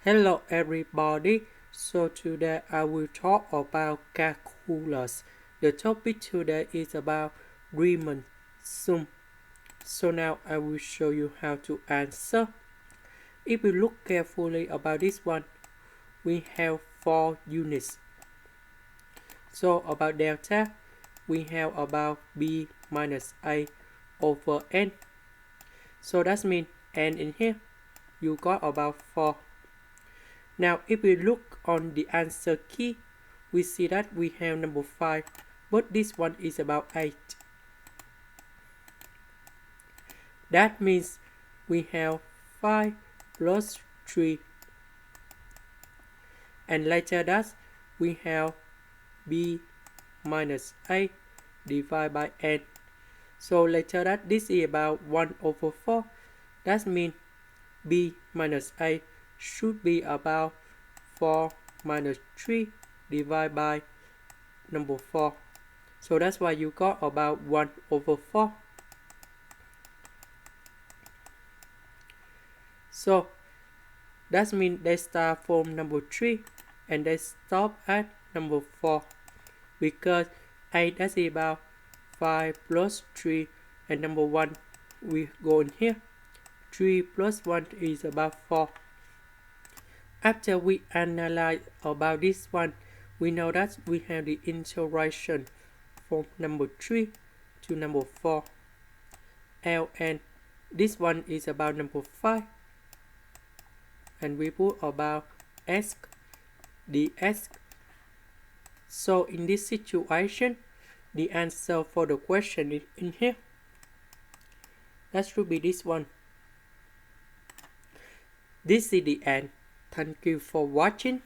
Hello everybody, so today I will talk about calculus. The topic today is about Riemann sum. So now I will show you how to answer. If you look carefully about this one, we have 4 units. So about delta, we have about b minus a over n. So that means n in here, you got about 4. Now, if we look on the answer key, we see that we have number 5, but this one is about 8. That means we have 5 plus 3. And later that, we have b minus a divided by n. So later that, this is about 1 over 4. That means b minus a should be about 4 minus 3 divided by number 4. So that's why you got about 1 over 4. So that means they start from number 3 and they stop at number 4. Because a that's about 5 plus 3 and number 1 we go in here. 3 plus 1 is about 4. After we analyze about this one, we know that we have the integration from number 3 to number 4. Ln, this one is about number 5. And we put about s ds. So in this situation, the answer for the question is in here. That should be this one. This is the end. Thank you for watching.